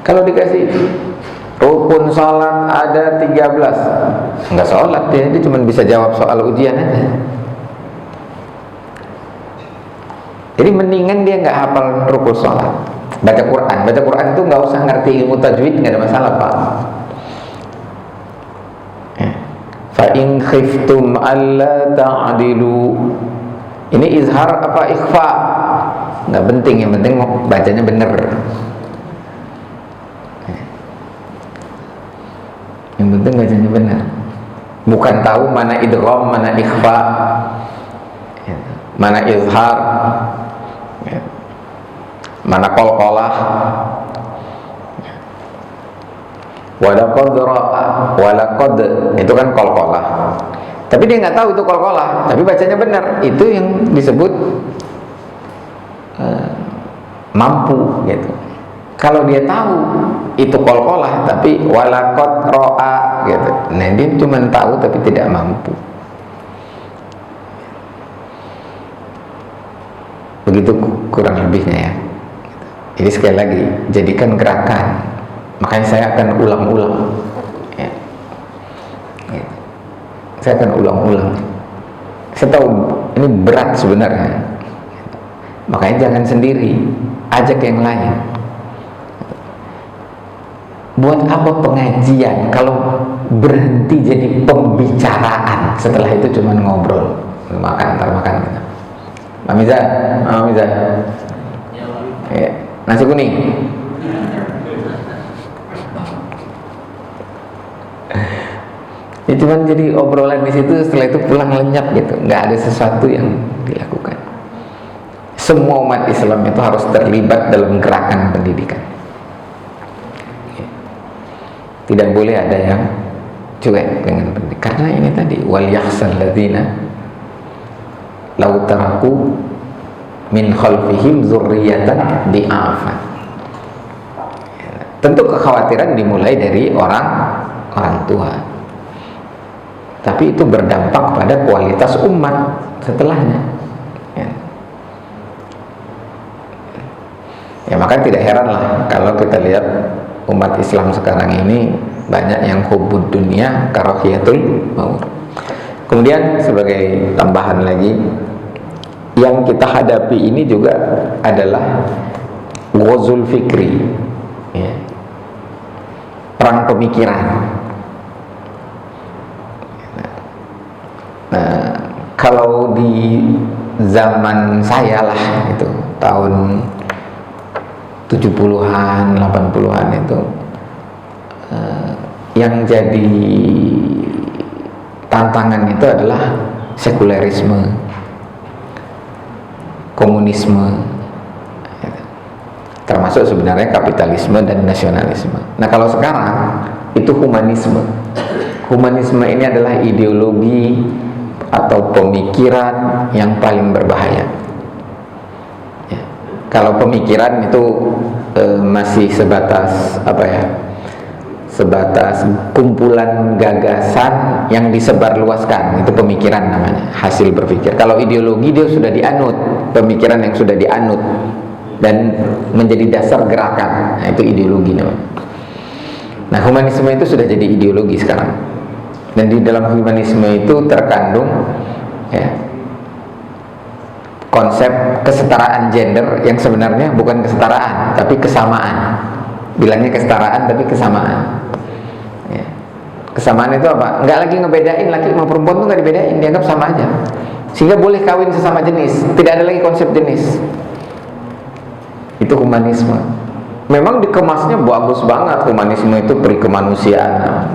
Kalau dikasih rukun sholat ada 13, nggak sholat dia cuma bisa jawab soal ujian aja. Jadi mendingan dia nggak hafal rukun sholat, baca Quran itu nggak usah ngerti ilmu tajwid, nggak ada masalah Pak. Fa in khiftum alla ta'dilu, ini izhar apa ikhfa nggak penting, yang penting mau bacanya bener. Yang penting bacanya benar, bukan tahu mana idgham, mana ikhfa, mana izhar, mana qalqalah. Walaqad itu kan qalqalah, tapi dia nggak tahu itu qalqalah, tapi bacanya benar. Itu yang disebut mampu gitu. Kalau dia tahu itu qalqalah tapi walaqad ra'a gitu, nah dia cuma tahu tapi tidak mampu. Begitu kurang lebihnya ya. Jadi sekali lagi, jadikan gerakan. Makanya saya akan ulang-ulang ya. Saya akan ulang-ulang. Saya tahu ini berat sebenarnya, makanya jangan sendiri, ajak yang lain. Buat apa pengajian kalau berhenti jadi pembicaraan, setelah itu cuma ngobrol, makan gitu. Mamiza, ya, nasi kuning. Ya cuma jadi obrolan di situ, setelah itu pulang lenyap gitu, nggak ada sesuatu yang dilakukan. Semua umat Islam itu harus terlibat dalam gerakan pendidikan. Tidak boleh ada yang cuek dengan pendidikan. Karena ini tadi wal yakhsal ladzina law taraku min khalfihim dzurriyyatan di'afan. Tentu kekhawatiran dimulai dari orang tua, tapi itu berdampak pada kualitas umat setelahnya. Ya maka tidak heranlah kalau kita lihat umat Islam sekarang ini banyak yang hubbud dunya karahiyatul maut. Kemudian sebagai tambahan lagi, yang kita hadapi ini juga adalah ghazul fikri ya. Perang pemikiran. Nah, kalau di zaman saya lah itu tahun 70-an, 80-an itu yang jadi tantangan itu adalah sekulerisme, komunisme, termasuk sebenarnya kapitalisme dan nasionalisme. Nah kalau sekarang itu humanisme. Humanisme ini adalah ideologi atau pemikiran yang paling berbahaya. Kalau pemikiran itu masih sebatas apa ya? Sebatas kumpulan gagasan yang disebarluaskan, itu pemikiran namanya, hasil berpikir. Kalau ideologi dia sudah dianut, pemikiran yang sudah dianut dan menjadi dasar gerakan, nah, itu ideologi namanya. Nah humanisme itu sudah jadi ideologi sekarang, dan di dalam humanisme itu terkandung ya, konsep kesetaraan gender yang sebenarnya bukan kesetaraan tapi kesamaan. Bilangnya kesetaraan tapi kesamaan ya. Kesamaan itu apa? Nggak lagi ngebedain laki sama perempuan tuh nggak dibedain, dianggap sama aja, sehingga boleh kawin sesama jenis, tidak ada lagi konsep jenis. Itu humanisme. Memang dikemasnya bagus banget. Humanisme itu peri kemanusiaan,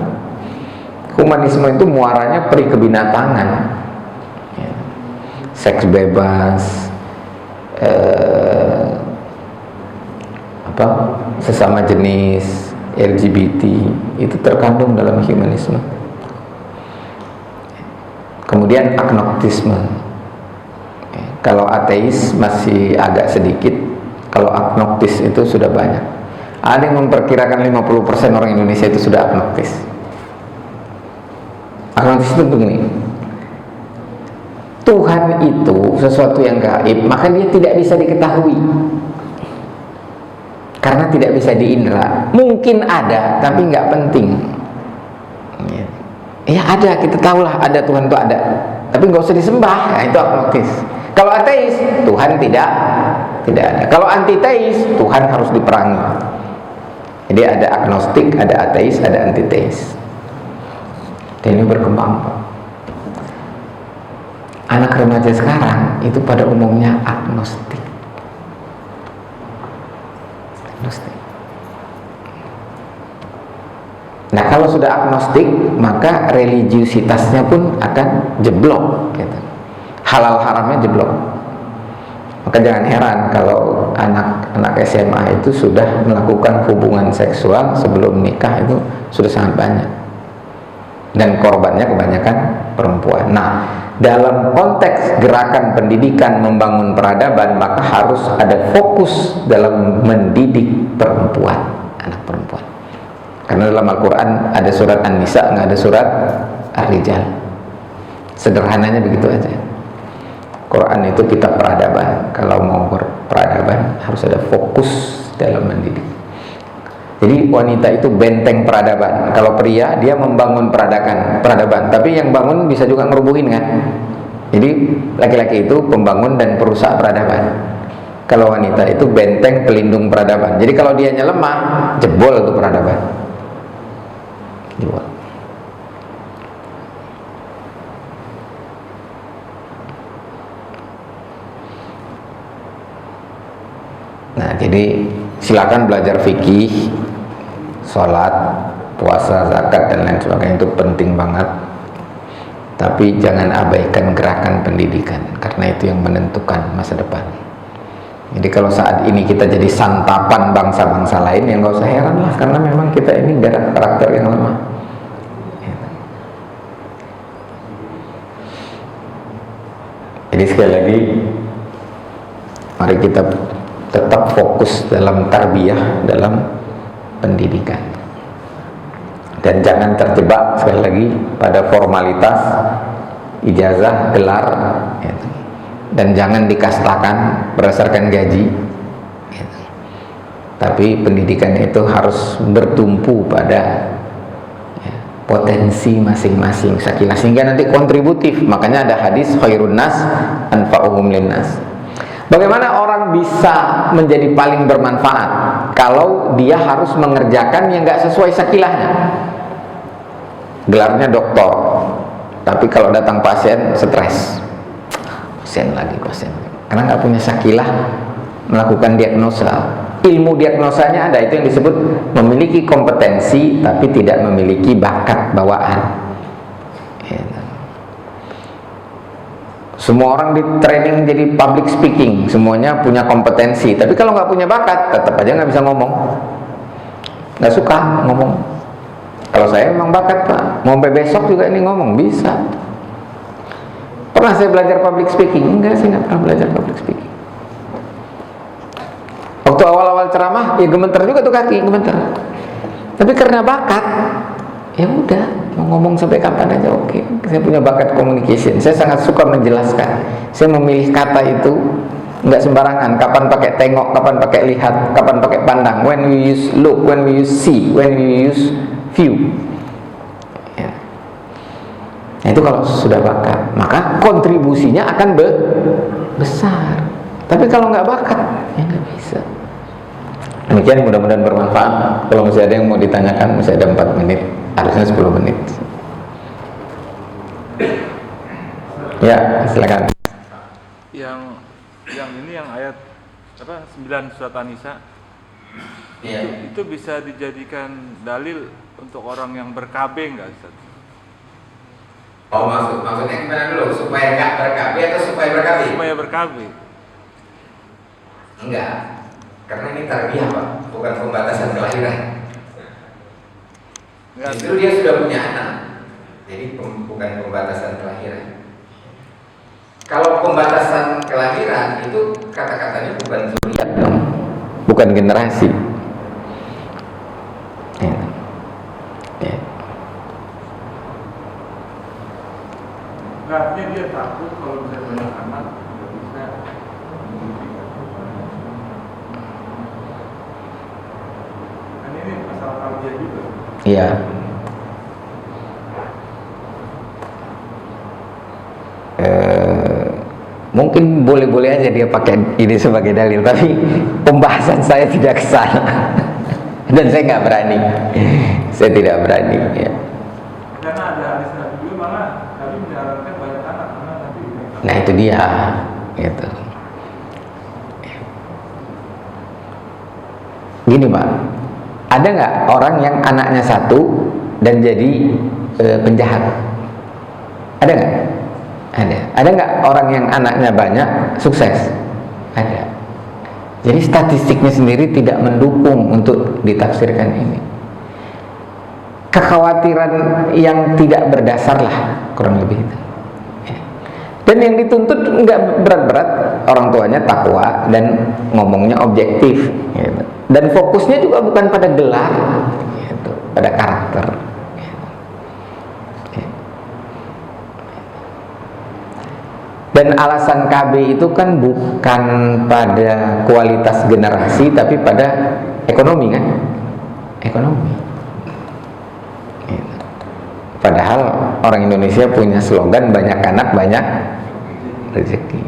humanisme itu muaranya peri kebinatangan. seks bebas, sesama jenis, LGBT, itu terkandung dalam humanisme. Kemudian agnostisme. Kalau ateis masih agak sedikit, kalau agnostis itu sudah banyak. Ada yang memperkirakan 50% orang Indonesia itu sudah agnostis. Agnostis itu begini, Tuhan itu sesuatu yang gaib, maka dia tidak bisa diketahui karena tidak bisa diindra. Mungkin ada, tapi nggak penting. Ya ada, kita tahulah ada Tuhan itu ada, tapi nggak usah disembah. Nah, itu agnostis. Kalau ateis, Tuhan tidak ada. Kalau antiteis, Tuhan harus diperangi. Jadi ada agnostik, ada ateis, ada antiteis. Dan ini berkembang. Anak remaja sekarang itu pada umumnya agnostik. Nah, kalau sudah agnostik, maka religiusitasnya pun akan jeblok gitu. Halal haramnya jeblok. Maka jangan heran kalau anak SMA itu sudah melakukan hubungan seksual sebelum nikah, itu sudah sangat banyak. Dan korbannya kebanyakan perempuan. Nah, dalam konteks gerakan pendidikan membangun peradaban, maka harus ada fokus dalam mendidik perempuan, anak perempuan. Karena dalam Al-Quran ada surat An-Nisa, nggak ada surat Ar-Rijal. Sederhananya begitu aja. Quran itu kitab peradaban. Kalau mau peradaban harus ada fokus dalam mendidik. Jadi wanita itu benteng peradaban. Kalau pria dia membangun peradaban. Tapi yang bangun bisa juga ngerubuhin kan. Jadi laki-laki itu pembangun dan perusak peradaban. Kalau wanita itu benteng pelindung peradaban. Jadi kalau dianya lemah, jebol itu peradaban. Jebol. Nah, jadi silakan belajar fikih, sholat, puasa, zakat dan lain sebagainya, itu penting banget. Tapi jangan abaikan gerakan pendidikan, karena itu yang menentukan masa depan. Jadi kalau saat ini kita jadi santapan bangsa-bangsa lain, ya nggak usah heran lah, karena memang kita ini karakter yang lemah. Jadi sekali lagi, mari kita tetap fokus dalam tarbiyah, dalam pendidikan, dan jangan terjebak sekali lagi pada formalitas ijazah, gelar, dan jangan dikastakan berdasarkan gaji. Tapi pendidikan itu harus bertumpu pada potensi masing-masing sakilah, sehingga nanti kontributif. Makanya ada hadis khairun nas anfa'uhum linnas. Bagaimana orang bisa menjadi paling bermanfaat kalau dia harus mengerjakan yang nggak sesuai sakilahnya? Gelarnya doktor, tapi kalau datang pasien stres, pasien lagi, karena nggak punya sakilah melakukan diagnosa. Ilmu diagnosanya ada, itu yang disebut memiliki kompetensi tapi tidak memiliki bakat bawaan. Semua orang di training jadi public speaking, semuanya punya kompetensi, tapi kalau nggak punya bakat, tetap aja nggak bisa ngomong, nggak suka ngomong. Kalau saya memang bakat Pak, mau sampai besok juga ini ngomong bisa. Pernah saya belajar public speaking? Enggak, saya nggak pernah belajar public speaking. Waktu awal-awal ceramah, ya gemeter juga tuh kaki, gemeter. Tapi karena bakat, ya udah, mau ngomong sampai kapan aja oke. Saya punya bakat communication, saya sangat suka menjelaskan. Saya memilih kata itu nggak sembarangan. Kapan pakai tengok, kapan pakai lihat, kapan pakai pandang. When we use look, when we use see, when we use view. Ya. Nah, itu kalau sudah bakat, maka kontribusinya akan besar. Tapi kalau nggak bakat, ya nggak bisa. Demikian, mudah-mudahan bermanfaat. Kalau masih ada yang mau ditanyakan, masih ada 4 menit, harusnya 10 menit. Ya, silakan. Yang ini yang ayat 9 surat An-Nisa. Ya. Itu bisa dijadikan dalil untuk orang yang ber-KB nggak, Ustaz? Oh, maksudnya gimana dulu? Supaya nggak ber-KB atau supaya ber-KB? Supaya ber-KB. Enggak, karena ini tarbiyah Pak, bukan pembatasan kelahiran. Justru dia sudah punya anak, jadi bukan pembatasan kelahiran. Kalau pembatasan kelahiran itu kata-katanya bukan zuriat dong, bukan generasi. Ya. Ya. Artinya dia takut kalau misalnya banyak anak nggak bisa mendidik. Kan ini masalah tarbiyah juga. Iya. Mungkin boleh-boleh aja dia pakai ini sebagai dalil, tapi pembahasan saya tidak ke sana. Dan saya nggak berani. Saya tidak berani ya. Karena ada hadis Nabi juga malah Nabi menyarankan banyak anak karena nanti. Nah itu dia gitu. Gini Pak, ada nggak orang yang anaknya satu dan jadi penjahat? Ada nggak? Ada. Ada nggak orang yang anaknya banyak sukses? Ada. Jadi statistiknya sendiri tidak mendukung untuk ditafsirkan ini. Kekhawatiran yang tidak berdasar lah, kurang lebih itu. Dan yang dituntut nggak berat-berat, orang tuanya takwa dan ngomongnya objektif, gitu. Dan fokusnya juga bukan pada gelar, gitu, pada karakter. Dan alasan KB itu kan bukan pada kualitas generasi, tapi pada ekonomi kan, ekonomi. Padahal orang Indonesia punya slogan banyak anak banyak rezeki.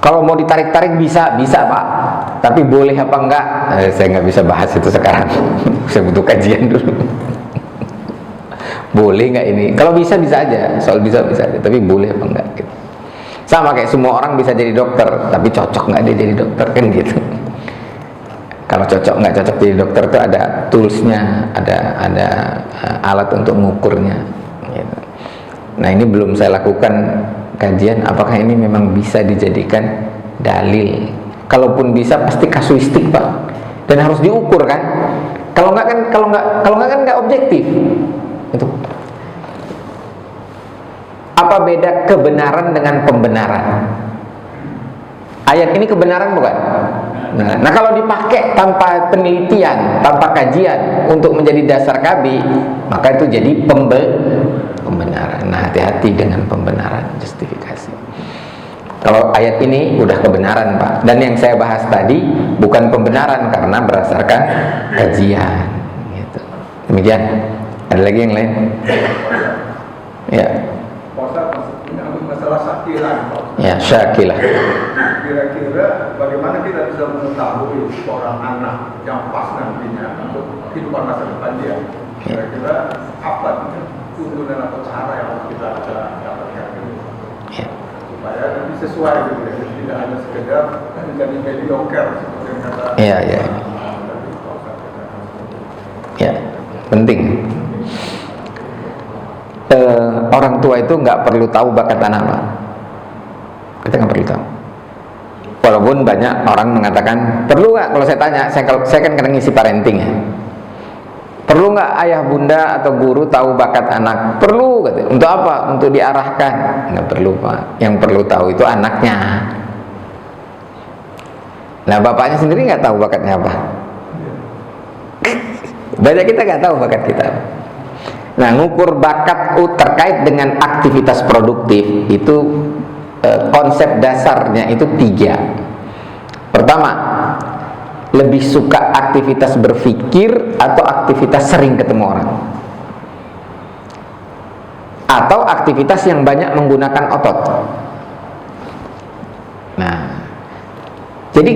Kalau mau ditarik-tarik bisa Pak, tapi boleh apa enggak? Saya nggak bisa bahas itu sekarang. Saya butuh kajian dulu. Boleh nggak ini? Kalau bisa aja, soal bisa aja. Tapi boleh apa enggak? Gitu. Sama kayak semua orang bisa jadi dokter, tapi cocok nggak dia jadi dokter kan gitu. Kalau cocok nggak cocok jadi dokter itu ada toolsnya, ada alat untuk mengukurnya. Gitu. Nah ini belum saya lakukan kajian, apakah ini memang bisa dijadikan dalil? Kalaupun bisa pasti kasuistik Pak, dan harus diukur kan? Kalau nggak kan nggak objektif. Itu. Apa beda kebenaran dengan pembenaran? Ayat ini kebenaran bukan? Nah kalau dipakai tanpa penelitian, tanpa kajian untuk menjadi dasar KB, maka itu jadi pembenaran. Nah hati-hati dengan pembenaran, justifikasi. Kalau ayat ini udah kebenaran Pak, dan yang saya bahas tadi bukan pembenaran karena berdasarkan kajian. Gitu. Demikian. Ada lagi yang lain? Ya. Masalah syakilah. Ya, syakilah. Kira-kira bagaimana kita bisa mengetahui seorang anak yang pas nantinya untuk kehidupan masa depan dia? Kira-kira apa tuntunan atau cara yang harus kita dapatkan itu? Ya. Supaya nanti sesuai gitu ya, tidak hanya sekedar menjadi mediocre seperti yang kata. Iya. Ya, penting. Orang tua itu nggak perlu tahu bakat anak Pak. Kita nggak perlu tahu. Walaupun banyak orang mengatakan perlu nggak, kalau saya tanya, saya kan kadang ngisi parenting ya. Perlu nggak ayah bunda atau guru tahu bakat anak? Perlu, katanya. Untuk apa? Untuk diarahkan? Nggak perlu Pak. Yang perlu tahu itu anaknya. Nah bapaknya sendiri nggak tahu bakatnya apa. Banyak kita nggak tahu bakat kita. Nah, ngukur bakat terkait dengan aktivitas produktif itu konsep dasarnya itu 3. Pertama, lebih suka aktivitas berpikir atau aktivitas sering ketemu orang, atau aktivitas yang banyak menggunakan otot. Nah, jadi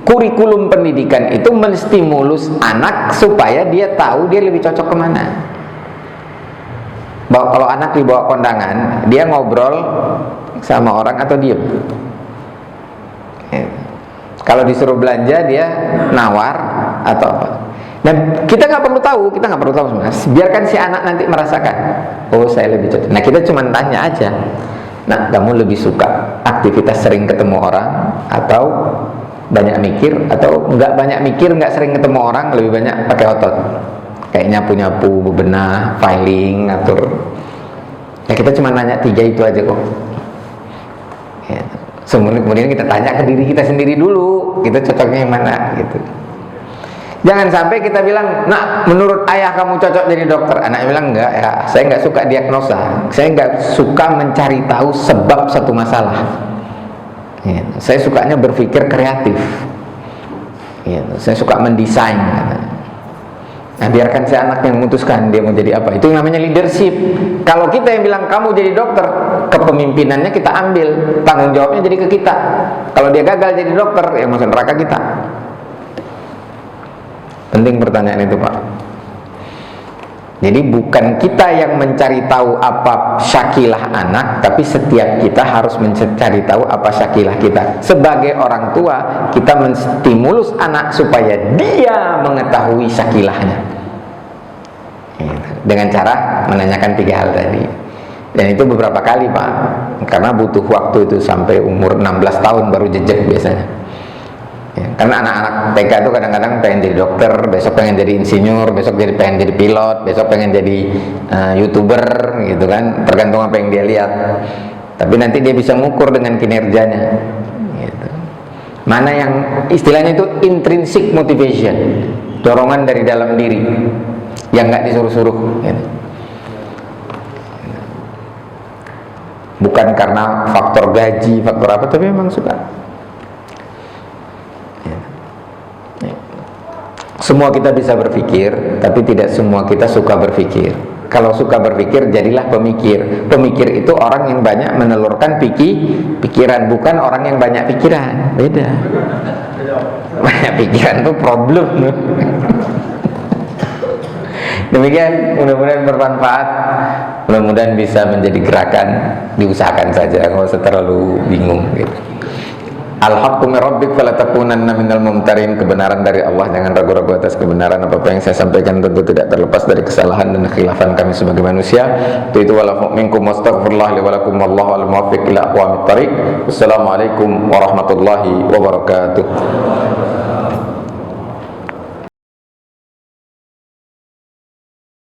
kurikulum pendidikan itu menstimulus anak supaya dia tahu dia lebih cocok kemana. Bahwa kalau anak dibawa kondangan, dia ngobrol sama orang atau diem. Kalau disuruh belanja dia nawar atau apa. Dan kita nggak perlu tahu sebenarnya. Biarkan si anak nanti merasakan. Oh, saya lebih cocok. Nah, kita cuma tanya aja. Nah, kamu lebih suka aktivitas sering ketemu orang atau banyak mikir, atau nggak banyak mikir, nggak sering ketemu orang, lebih banyak pakai otot, kayak nyapu-nyapu, bebenah, filing, atur. Ya, kita cuma nanya 3 itu aja kok. Ya. Kemudian kita tanya ke diri kita sendiri dulu, kita cocoknya yang mana gitu. Jangan sampai kita bilang, nah menurut ayah kamu cocok jadi dokter. Anaknya bilang, enggak ya, saya nggak suka diagnosa, saya nggak suka mencari tahu sebab satu masalah. Ya, saya sukanya berpikir kreatif. Ya, saya suka mendesain. Nah, biarkan si anak yang memutuskan dia mau jadi apa. Itu yang namanya leadership. Kalau kita yang bilang kamu jadi dokter, kepemimpinannya kita ambil, tanggung jawabnya jadi ke kita. Kalau dia gagal jadi dokter, ya masuk neraka kita. Penting pertanyaan itu, Pak. Jadi bukan kita yang mencari tahu apa syakilah anak, tapi setiap kita harus mencari tahu apa syakilah kita. Sebagai orang tua, kita menstimulus anak supaya dia mengetahui syakilahnya, dengan cara menanyakan 3 hal tadi. Dan itu beberapa kali, Pak, karena butuh waktu itu sampai umur 16 tahun baru jejak biasanya. Ya, karena anak-anak TK itu kadang-kadang pengen jadi dokter, besok pengen jadi insinyur, besok pengen jadi pilot, besok pengen jadi YouTuber gitu kan, tergantung apa yang dia lihat. Tapi nanti dia bisa mengukur dengan kinerjanya gitu. Mana yang istilahnya itu intrinsic motivation, dorongan dari dalam diri yang nggak disuruh-suruh gitu. Bukan karena faktor gaji, faktor apa, tapi memang suka. Semua kita bisa berpikir, tapi tidak semua kita suka berpikir. Kalau suka berpikir, jadilah pemikir. Pemikir itu orang yang banyak menelurkan pikiran, bukan orang yang banyak pikiran. Beda. Banyak pikiran itu problem. Demikian, mudah-mudahan bermanfaat. Mudah-mudahan bisa menjadi gerakan. Diusahakan saja, nggak usah terlalu bingung gitu. Al-haqqu min rabbik fala takunanna minal mumtarin. Kebenaran dari Allah, jangan ragu-ragu atas kebenaran. Apa yang saya sampaikan tentu tidak terlepas dari kesalahan dan kekhilafan kami sebagai manusia. Itu wala minkum wastaghfirullah li wa lakum wallahu al-muwaffiq ila aqwamit thariq. Wassalamualaikum warahmatullahi wabarakatuh.